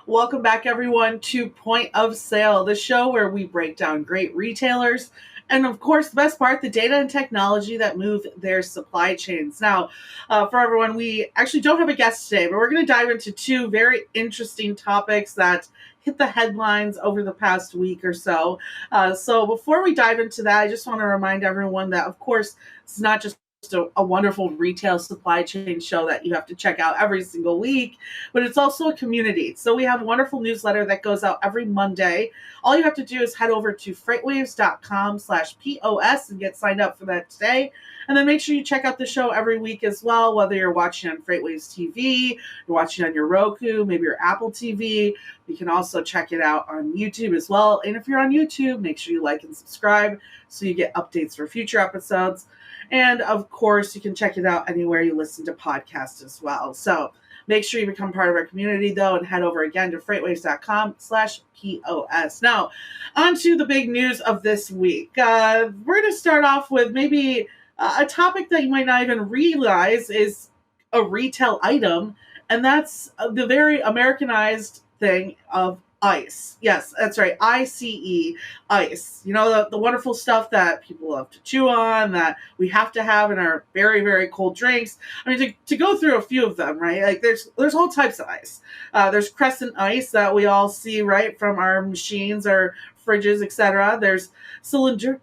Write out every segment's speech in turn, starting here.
Welcome back, everyone, to Point of Sale, the show where we break down great retailers and, of course, the best part, the data and technology that move their supply chains. Now, for everyone, we actually don't have a guest today, but we're going to dive into two very interesting topics that hit the headlines over the past week or so. So before we dive into that, I just want to remind everyone that, of course, it's not just a wonderful retail supply chain show that you have to check out every single week, but it's also a community. So we have a wonderful newsletter that goes out every Monday. All you have to do is head over to freightwaves.com/POS and get signed up for that today. And then make sure you check out the show every week as well, whether you're watching on FreightWaves TV, you're watching on your Roku, maybe your Apple TV. You can also check it out on YouTube as well. And if you're on YouTube, make sure you like and subscribe so you get updates for future episodes. And of course, you can check it out anywhere you listen to podcasts as well. So make sure you become part of our community, though, and head over again to freightwaves.com/POS. Now, on to the big news of this week. We're going to start off with maybe a topic that you might not even realize is a retail item, and that's the very Americanized thing of ice. Yes, that's right. ICE, ice. You know, the wonderful stuff that people love to chew on, that we have to have in our very, very cold drinks. I mean, to go through a few of them, right? Like there's all types of ice. There's crescent ice that we all see, right, from our machines or fridges, etc. There's cylinder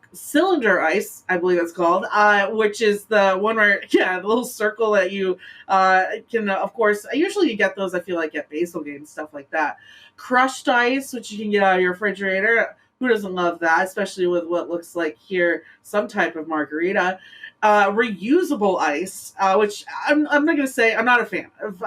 ice, I believe it's called, which is the one where, yeah, the little circle that you can, of course, usually you get those, I feel like, at baseball games, stuff like that. Crushed ice, which you can get out of your refrigerator. Who doesn't love that, especially with what looks like here, some type of margarita. Reusable ice, which I'm not going to say, I'm not a fan of.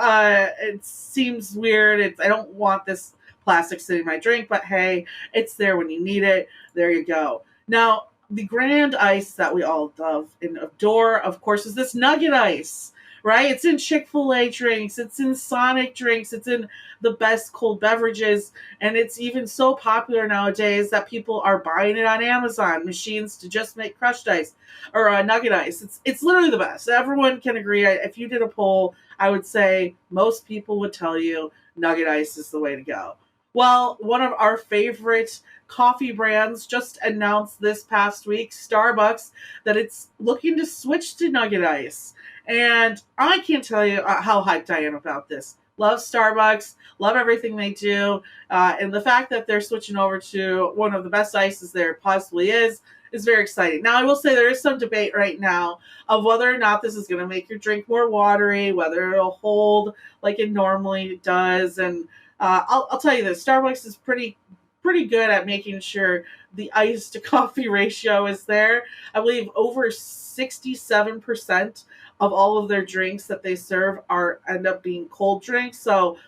It seems weird. I don't want this plastic sitting in my drink, but hey, it's there when you need it. There you go. Now, the grand ice that we all love and adore, of course, is this nugget ice, right? It's in Chick-fil-A drinks. It's in Sonic drinks. It's in the best cold beverages. And it's even so popular nowadays that people are buying it on Amazon, machines to just make crushed ice or nugget ice. It's literally the best. Everyone can agree. If you did a poll, I would say most people would tell you nugget ice is the way to go. Well, one of our favorite coffee brands just announced this past week, Starbucks, that it's looking to switch to nugget ice. And I can't tell you how hyped I am about this. Love Starbucks, love everything they do. And the fact that they're switching over to one of the best ices there possibly is very exciting. Now, I will say there is some debate right now of whether or not this is going to make your drink more watery, whether it'll hold like it normally does. And I'll tell you this, Starbucks is pretty good at making sure the ice to coffee ratio is there. I believe over 67% of all of their drinks that they serve end up being cold drinks. So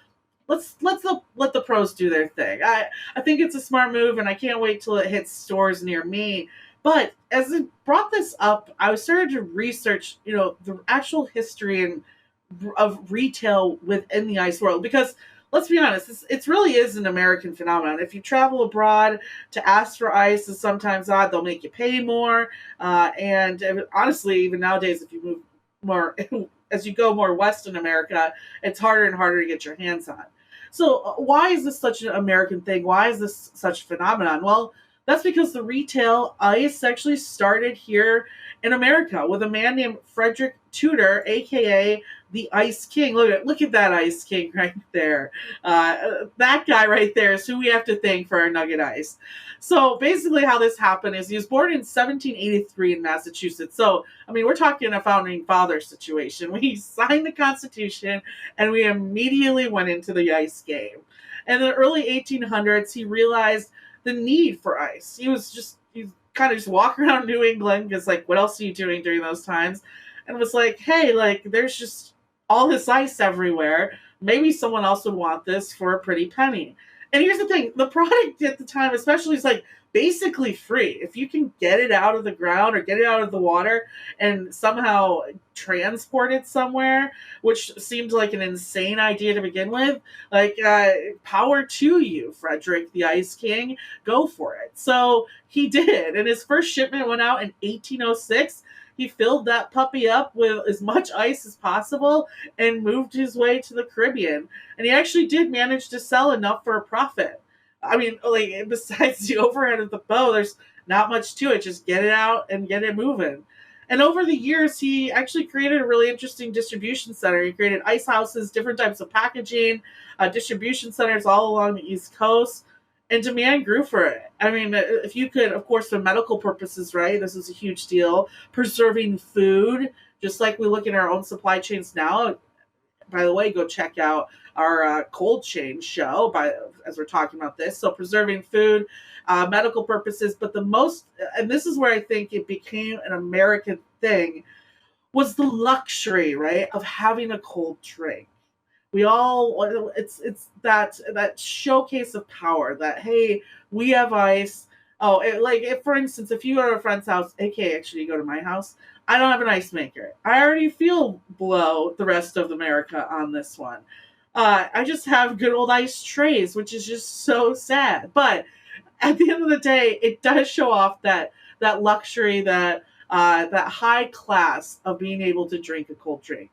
let the pros do their thing. I think it's a smart move, and I can't wait till it hits stores near me. But as it brought this up, I started to research, the actual history of retail within the ice world, because let's be honest, it really is an American phenomenon. If you travel abroad, to ask for ice is sometimes odd. They'll make you pay more. And honestly, even nowadays, if you move more, as you go more west in America, it's harder and harder to get your hands on. So why is this such an American thing? Why is this such a phenomenon? Well, that's because the retail ice actually started here in America with a man named Frederick Tudor, a.k.a. the Ice King. Look at that Ice King right there. That guy right there is who we have to thank for our nugget ice. So basically how this happened is he was born in 1783 in Massachusetts. So, I mean, we're talking a founding father situation. We signed the Constitution and we immediately went into the ice game. In the early 1800s, he realized the need for ice. He kind of just walking around New England because, like, what else are you doing during those times? And was like, hey, like, there's just all this ice everywhere. Maybe someone else would want this for a pretty penny. And here's the thing, the product at the time, especially, is like basically free. If you can get it out of the ground or get it out of the water and somehow transport it somewhere, which seemed like an insane idea to begin with, like, power to you, Frederick the Ice King. Go for it. So he did. And his first shipment went out in 1806. He filled that puppy up with as much ice as possible and moved his way to the Caribbean. And he actually did manage to sell enough for a profit. I mean, like, besides the overhead of the bow, there's not much to it. Just get it out and get it moving. And over the years, he actually created a really interesting distribution center. He created ice houses, different types of packaging, distribution centers all along the East Coast, and demand grew for it. I mean, if you could, of course, for medical purposes, right? This is a huge deal. Preserving food, just like we look in our own supply chains now. By the way, go check out our cold chain show as we're talking about this. So preserving food, medical purposes, but the most, and this is where I think it became an American thing, was the luxury, right, of having a cold drink. We all, it's that showcase of power that, hey, we have ice. Oh, like, if, for instance, if you go to a friend's house, aka actually you go to my house, I don't have an ice maker. I already feel below the rest of America on this one. I just have good old ice trays, which is just so sad. But at the end of the day, it does show off that luxury, that high class of being able to drink a cold drink.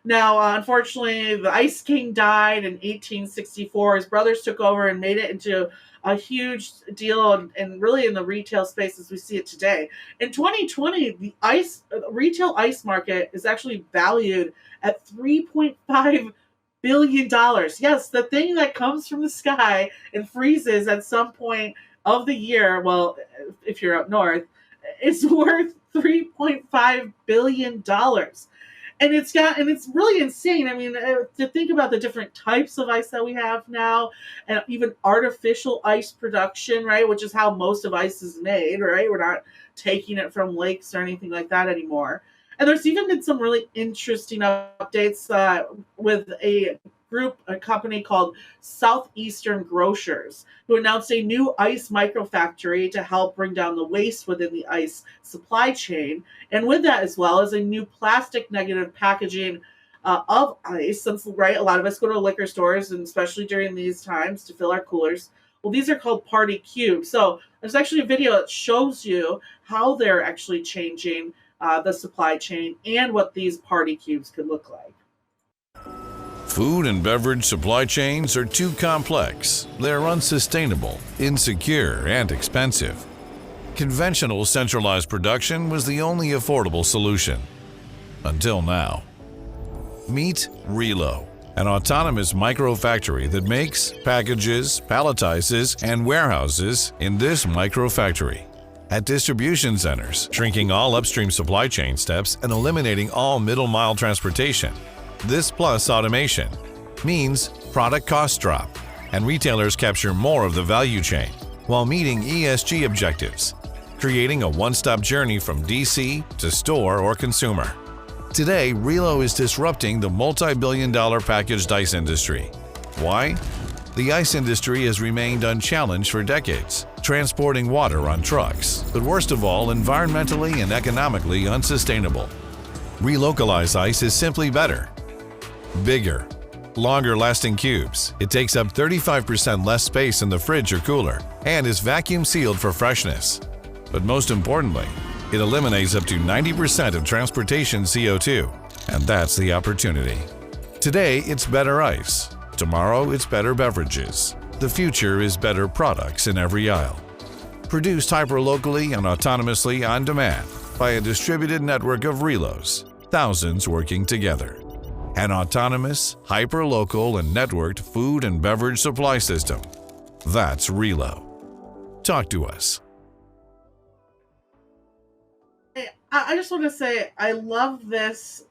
Now, unfortunately, the Ice King died in 1864. His brothers took over and made it into a huge deal, and really in the retail space as we see it today. In 2020, the retail ice market is actually valued at $3.5 billion. Yes, the thing that comes from the sky and freezes at some point of the year, well, if you're up north, is worth $3.5 billion. And it's really insane. I mean, to think about the different types of ice that we have now, and even artificial ice production, right, which is how most of ice is made, right? We're not taking it from lakes or anything like that anymore. And there's even been some really interesting updates with a company called Southeastern Grocers, who announced a new ice microfactory to help bring down the waste within the ice supply chain. And with that, as well as a new plastic negative packaging of ice, since, right, a lot of us go to liquor stores, and especially during these times, to fill our coolers. Well, these are called party cubes. So there's actually a video that shows you how they're actually changing the supply chain and what these party cubes could look like. Food and beverage supply chains are too complex. They're unsustainable, insecure, and expensive. Conventional centralized production was the only affordable solution. Until now. Meet Relo, an autonomous microfactory that makes, packages, palletizes, and warehouses in this microfactory. At distribution centers, shrinking all upstream supply chain steps and eliminating all middle-mile transportation. This plus automation means product costs drop and retailers capture more of the value chain while meeting ESG objectives, creating a one-stop journey from DC to store or consumer. Today, Relo is disrupting the multi-billion-dollar packaged ice industry. Why? The ice industry has remained unchallenged for decades, transporting water on trucks, but worst of all, environmentally and economically unsustainable. Relocalized ice is simply better. Bigger, longer-lasting cubes. It takes up 35% less space in the fridge or cooler and is vacuum sealed for freshness. But most importantly, it eliminates up to 90% of transportation CO2, and that's the opportunity. Today, it's better ice. Tomorrow, it's better beverages. The future is better products in every aisle. Produced hyper-locally and autonomously on demand by a distributed network of Relos, thousands working together. An autonomous, hyper-local, and networked food and beverage supply system. That's Relo. Talk to us. I just want to say I love this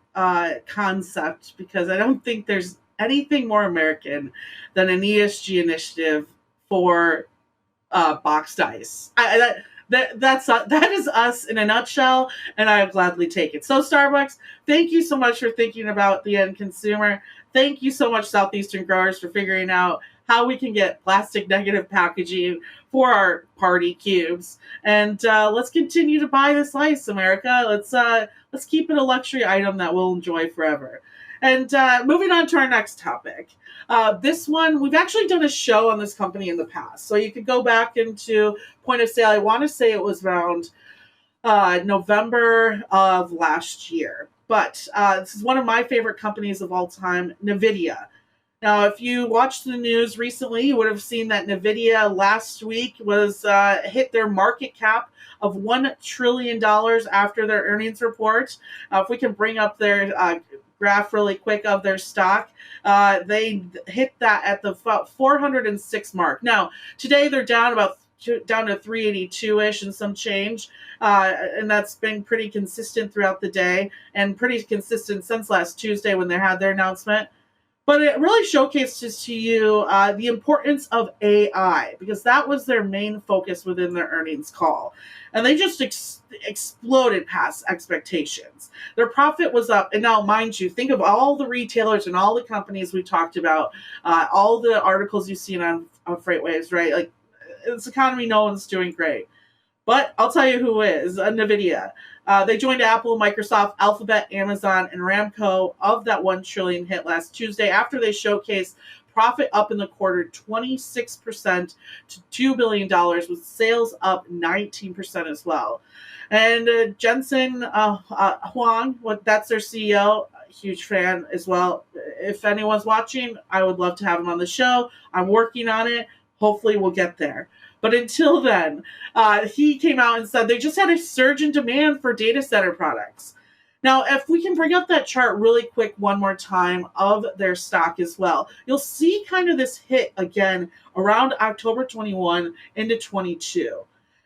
concept because I don't think there's anything more American than an ESG initiative for boxed ice. That is us in a nutshell, and I'll gladly take it. So Starbucks, thank you so much for thinking about the end consumer. Thank you so much, Southeastern Growers, for figuring out how we can get plastic negative packaging for our party cubes. And let's continue to buy this ice, America. Let's keep it a luxury item that we'll enjoy forever. And moving on to our next topic. This one, we've actually done a show on this company in the past. So you could go back into point of sale. I want to say it was around November of last year. But this is one of my favorite companies of all time, NVIDIA. Now, if you watched the news recently, you would have seen that NVIDIA last week was hit their market cap of $1 trillion after their earnings report. If we can bring up their graph really quick of their stock, they hit that at the 406 mark. Now, today they're down to 382-ish and some change, and that's been pretty consistent throughout the day and pretty consistent since last Tuesday when they had their announcement. But it really showcases to you the importance of AI, because that was their main focus within their earnings call. And they just exploded past expectations. Their profit was up. And now, mind you, think of all the retailers and all the companies we talked about, all the articles you've seen on FreightWaves, right? Like, this economy, no one's doing great. But I'll tell you who is, NVIDIA. They joined Apple, Microsoft, Alphabet, Amazon, and Ramco of that $1 trillion hit last Tuesday after they showcased profit up in the quarter 26% to $2 billion, with sales up 19% as well. And Jensen Huang, that's their CEO, huge fan as well. If anyone's watching, I would love to have him on the show. I'm working on it. Hopefully we'll get there. But until then, he came out and said they just had a surge in demand for data center products. Now, if we can bring up that chart really quick one more time of their stock as well, you'll see kind of this hit again around October 21 into 22.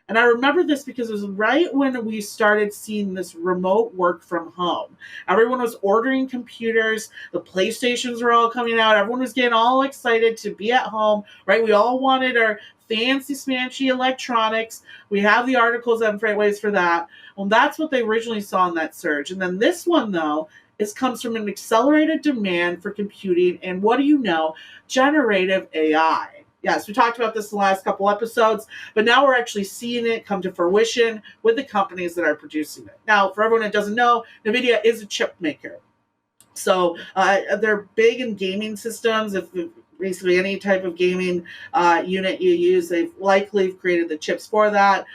And I remember this because it was right when we started seeing this remote work from home. Everyone was ordering computers. The PlayStations were all coming out. Everyone was getting all excited to be at home, right? We all wanted our fancy smanchy electronics. We have the articles on FreightWaves for that. Well, that's what they originally saw in that surge. And then this one, though, comes from an accelerated demand for computing and, what do you know, generative AI. Yes, we talked about this in the last couple episodes, but now we're actually seeing it come to fruition with the companies that are producing it. Now, for everyone that doesn't know, NVIDIA is a chip maker. So they're big in gaming systems. If basically any type of gaming unit you use, they've likely created the chips for that.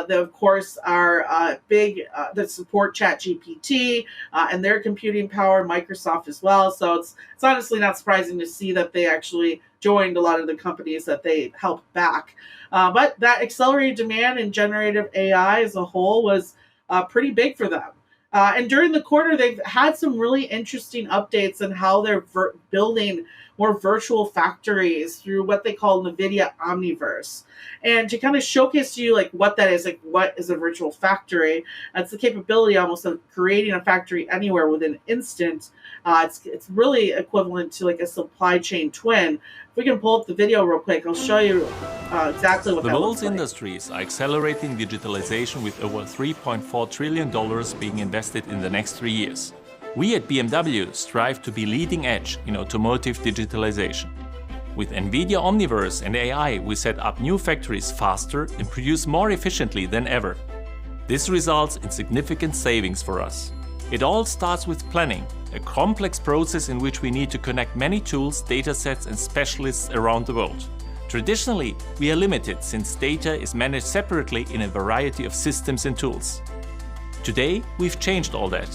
They, of course, are big that support ChatGPT and their computing power, Microsoft as well. So it's honestly not surprising to see that they actually joined a lot of the companies that they helped back. But that accelerated demand in generative AI as a whole was pretty big for them. And during the quarter, they've had some really interesting updates on how they're building more virtual factories through what they call NVIDIA Omniverse. And to kind of showcase to you like what that is, like what is a virtual factory, it's the capability almost of creating a factory anywhere within an instant. It's really equivalent to like a supply chain twin. If we can pull up the video real quick, I'll show you exactly what that looks like. The world's industries are accelerating digitalization with over $3.4 trillion being invested in the next 3 years. We at BMW strive to be leading edge in automotive digitalization. With NVIDIA Omniverse and AI, we set up new factories faster and produce more efficiently than ever. This results in significant savings for us. It all starts with planning, a complex process in which we need to connect many tools, datasets and specialists around the world. Traditionally, we are limited since data is managed separately in a variety of systems and tools. Today, we've changed all that.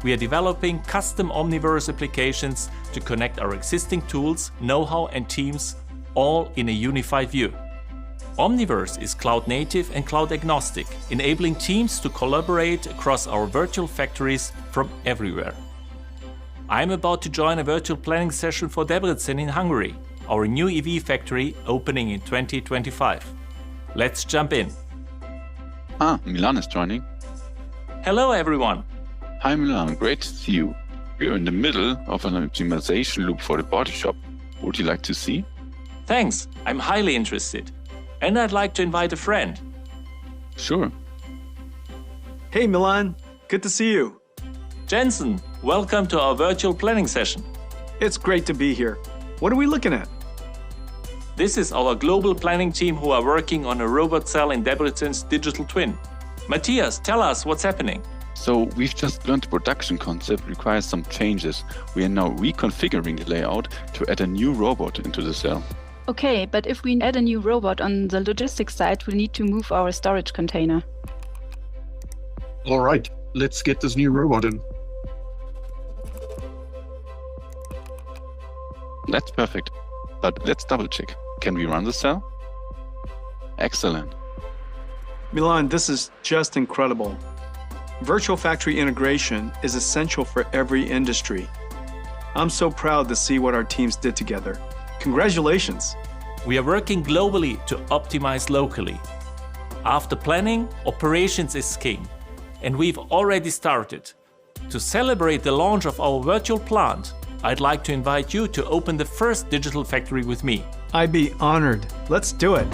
We are developing custom Omniverse applications to connect our existing tools, know-how and teams, all in a unified view. Omniverse is cloud native and cloud agnostic, enabling teams to collaborate across our virtual factories from everywhere. I'm about to join a virtual planning session for Debrecen in Hungary, our new EV factory opening in 2025. Let's jump in. Milan is joining. Hello everyone. Hi Milan, great to see you. We're in the middle of an optimization loop for the body shop. Would you like to see? Thanks, I'm highly interested. And I'd like to invite a friend. Sure. Hey Milan, good to see you. Jensen, welcome to our virtual planning session. It's great to be here. What are we looking at? This is our global planning team who are working on a robot cell in Debrecen's digital twin. Matthias, tell us what's happening. So we've just learned the production concept requires some changes. We are now reconfiguring the layout to add a new robot into the cell. Okay, but if we add a new robot on the logistics side, we'll need to move our storage container. All right, let's get this new robot in. That's perfect. But let's double check. Can we run the cell? Excellent. Milan, this is just incredible. Virtual factory integration is essential for every industry. I'm so proud to see what our teams did together. Congratulations. We are working globally to optimize locally. After planning, operations is king. And we've already started. To celebrate the launch of our virtual plant, I'd like to invite you to open the first digital factory with me. I'd be honored. Let's do it.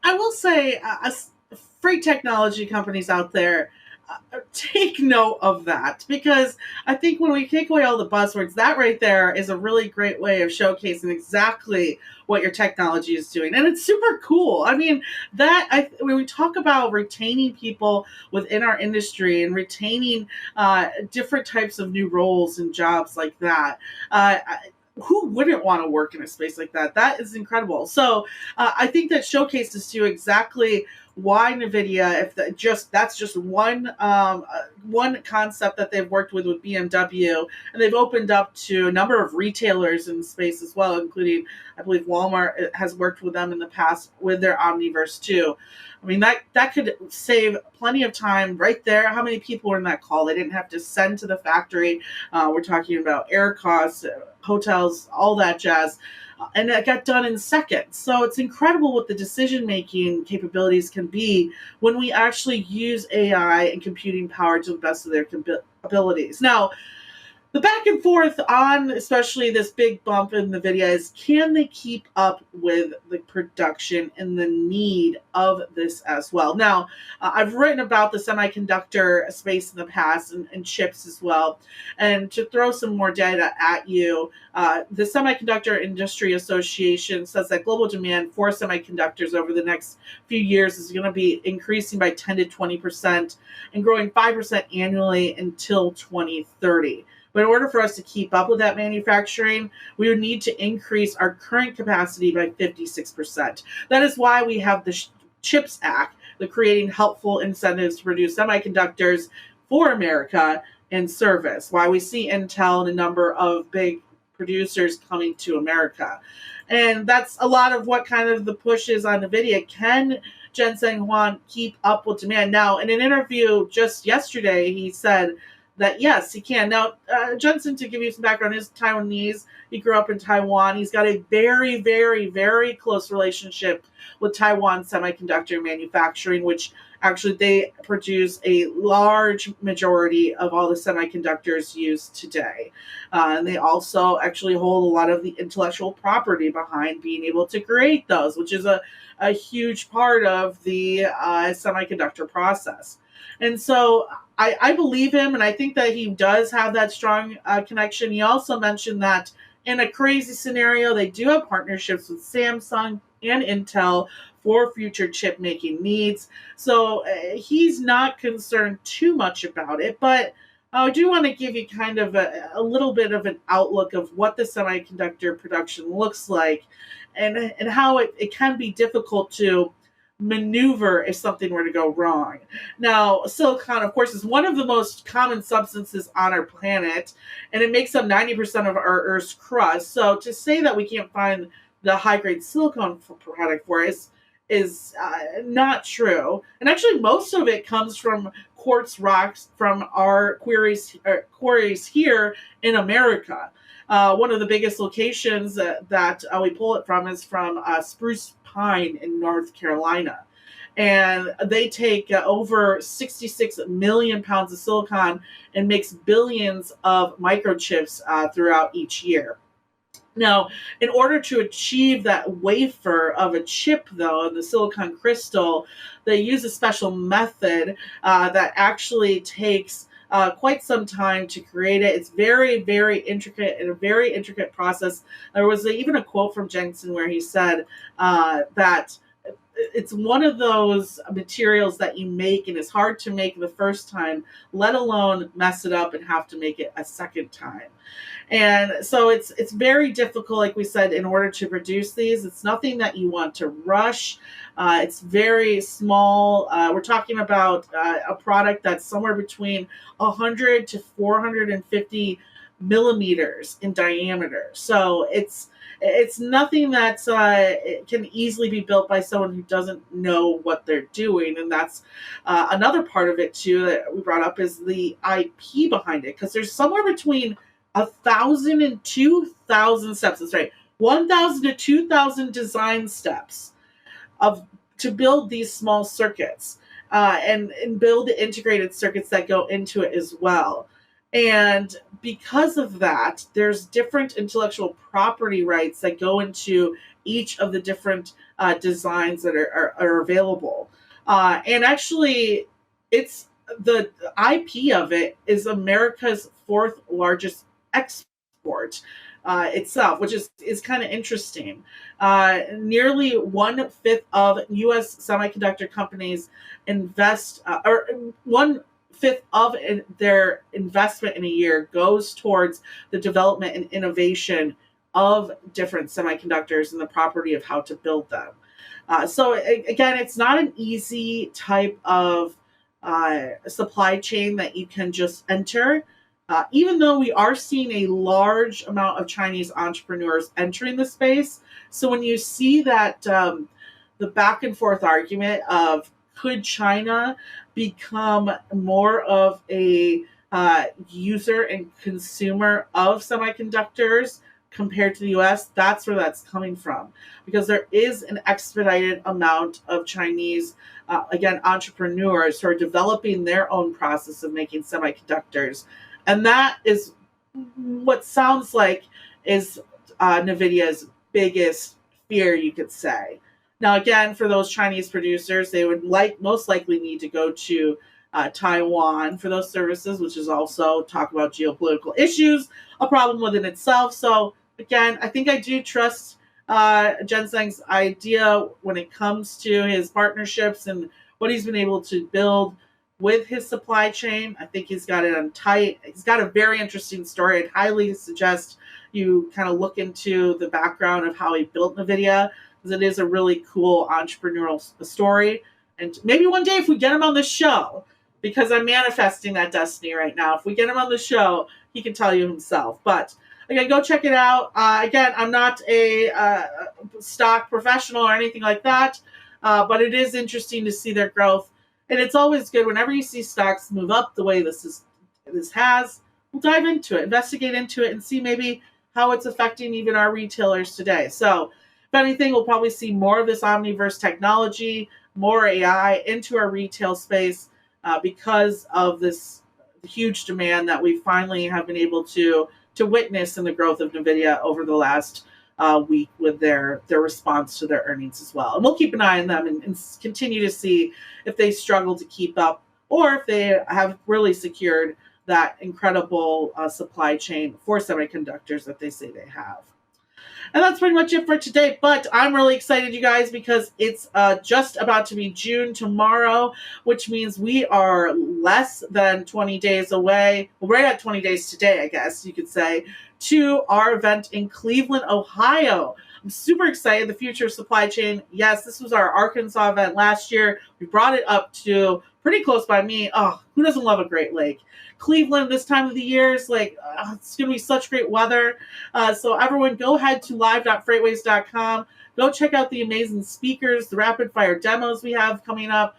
I will say, freight technology companies out there, take note of that, because I think when we take away all the buzzwords, that right there is a really great way of showcasing exactly what your technology is doing. And it's super cool. I mean, when we talk about retaining people within our industry and retaining different types of new roles and jobs like that, who wouldn't want to work in a space like that? That is incredible. So I think that showcases to you exactly why NVIDIA, that's just one concept that they've worked with BMW, and they've opened up to a number of retailers in the space as well, including, I believe, Walmart has worked with them in the past with their Omniverse too. I mean, that could save plenty of time right there. How many people were in that call? They didn't have to send to the factory. We're talking about air costs, hotels, all that jazz. And it got done in seconds. So it's incredible what the decision-making capabilities can be when we actually use AI and computing power to the best of their abilities. Now, the back and forth on especially this big bump in NVIDIA is, can they keep up with the production and the need of this as well? Now, I've written about the semiconductor space in the past and chips as well. And to throw some more data at you, the Semiconductor Industry Association says that global demand for semiconductors over the next few years is going to be increasing by 10 to 20% and growing 5% annually until 2030. But in order for us to keep up with that manufacturing, we would need to increase our current capacity by 56%. That is why we have the CHIPS Act, the creating helpful incentives to produce semiconductors for America in service, why we see Intel and a number of big producers coming to America. And that's a lot of what kind of the push is on NVIDIA. Can Jensen Huang keep up with demand? Now, in an interview just yesterday, he said that yes, he can. Now, Jensen, to give you some background, is Taiwanese. He grew up in Taiwan. He's got a very, very, very close relationship with Taiwan Semiconductor Manufacturing, which actually they produce a large majority of all the semiconductors used today. And they also actually hold a lot of the intellectual property behind being able to create those, which is a huge part of the semiconductor process. And so I believe him, and I think that he does have that strong connection. He also mentioned that in a crazy scenario, they do have partnerships with Samsung and Intel for future chip making needs. So he's not concerned too much about it, but I do want to give you kind of a little bit of an outlook of what the semiconductor production looks like and how it can be difficult to maneuver if something were to go wrong. Now, silicon, of course, is one of the most common substances on our planet, and it makes up 90% of our Earth's crust. So to say that we can't find the high-grade silicon product for us is not true. And actually, most of it comes from quartz rocks from our quarries here in America. One of the biggest locations that we pull it from is from Spruce Pine in North Carolina. And they take over 66 million pounds of silicon and makes billions of microchips throughout each year. Now, in order to achieve that wafer of a chip, though, in the silicon crystal, they use a special method that actually takes quite some time to create it. It's very, very intricate and a very intricate process. There was even a quote from Jensen where he said that it's one of those materials that you make and it's hard to make the first time, let alone mess it up and have to make it a second time. And so it's very difficult, like we said, in order to produce these. It's nothing that you want to rush. It's very small. We're talking about a product that's somewhere between 100 to 450 millimeters in diameter. So it's nothing that can easily be built by someone who doesn't know what they're doing. And that's another part of it, too, that we brought up is the IP behind it. Because there's somewhere between 1,000 and 2,000 steps. That's right. 1,000 to 2,000 design steps to build these small circuits and build the integrated circuits that go into it as well. And because of that, there's different intellectual property rights that go into each of the different designs that are available. And actually, it's the IP of it is America's fourth largest export itself, which is kind of interesting. Nearly 1/5 of U.S. semiconductor companies invest, or 1/5 of their investment in a year goes towards the development and innovation of different semiconductors and the property of how to build them. So again, it's not an easy type of supply chain that you can just enter. Even though we are seeing a large amount of Chinese entrepreneurs entering the space. So when you see that the back and forth argument of could China become more of a user and consumer of semiconductors compared to the US, that's where that's coming from. Because there is an expedited amount of Chinese, again, entrepreneurs who are developing their own process of making semiconductors. And that is what sounds like is NVIDIA's biggest fear, you could say. Now, again, for those Chinese producers, they would most likely need to go to Taiwan for those services, which is also talk about geopolitical issues, a problem within itself. So, again, I think I do trust Jensen's idea when it comes to his partnerships and what he's been able to build with his supply chain. I think he's got it on tight. He's got a very interesting story. I'd highly suggest you kind of look into the background of how he built NVIDIA, because it is a really cool entrepreneurial story. And maybe one day if we get him on the show, because I'm manifesting that destiny right now, if we get him on the show, he can tell you himself. But again, go check it out. Again, I'm not a stock professional or anything like that, but it is interesting to see their growth. And it's always good whenever you see stocks move up the way this has. We'll dive into it, investigate into it, and see maybe how it's affecting even our retailers today. So, if anything, we'll probably see more of this Omniverse technology, more AI into our retail space because of this huge demand that we finally have been able to witness in the growth of NVIDIA over the last week with their response to their earnings as well. And we'll keep an eye on them and continue to see if they struggle to keep up or if they have really secured that incredible supply chain for semiconductors that they say they have. And that's pretty much it for today. But I'm really excited, you guys, because it's just about to be June tomorrow, which means we are less than 20 days away. Well, right at 20 days today, I guess you could say, to our event in Cleveland, Ohio. I'm super excited. The Future of Supply Chain. Yes, this was our Arkansas event last year. We brought it up to pretty close by me. Oh, who doesn't love a Great Lake? Cleveland this time of the year is like, it's going to be such great weather. So everyone go ahead to live.freightwaves.com. Go check out the amazing speakers, the rapid fire demos we have coming up.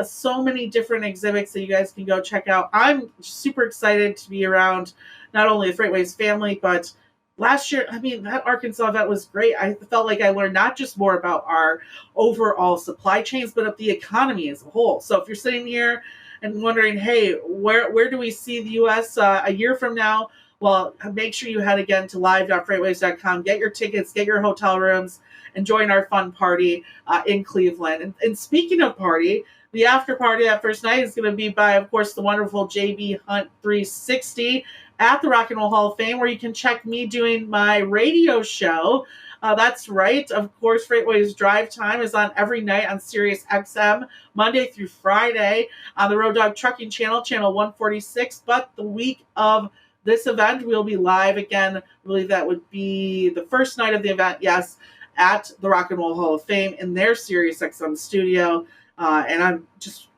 So many different exhibits that you guys can go check out. I'm super excited to be around not only the FreightWaves family, but last year, I mean, that Arkansas event was great. I felt like I learned not just more about our overall supply chains, but of the economy as a whole. So if you're sitting here and wondering, hey, where do we see the U.S. A year from now? well, make sure you head again to live.freightwaves.com, get your tickets, get your hotel rooms, and join our fun party in Cleveland. And speaking of party, the after party that first night is going to be by, of course, the wonderful JB Hunt 360 at the Rock and Roll Hall of Fame, where you can check me doing my radio show. That's right. Of course, FreightWaves Drive Time is on every night on Sirius XM, Monday through Friday, on the Road Dog Trucking Channel, channel 146. But the week of this event, we'll be live again. I believe that would be the first night of the event, yes, at the Rock and Roll Hall of Fame in their Sirius XM studio. And I'm just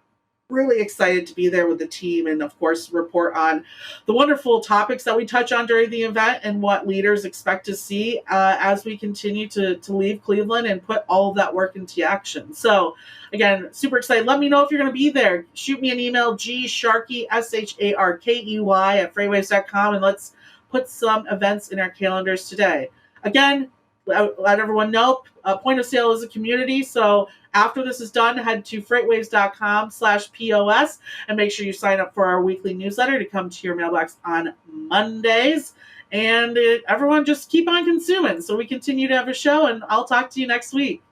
really excited to be there with the team and, of course, report on the wonderful topics that we touch on during the event and what leaders expect to see as we continue to leave Cleveland and put all of that work into action. So, again, super excited. Let me know if you're going to be there. Shoot me an email, gsharkey, SHARKEY, at freightwaves.com, and let's put some events in our calendars today. Again, let everyone know, Point of Sale is a community, so after this is done, head to freightwaves.com/POS and make sure you sign up for our weekly newsletter to come to your mailbox on Mondays. And everyone just keep on consuming so we continue to have a show, and I'll talk to you next week.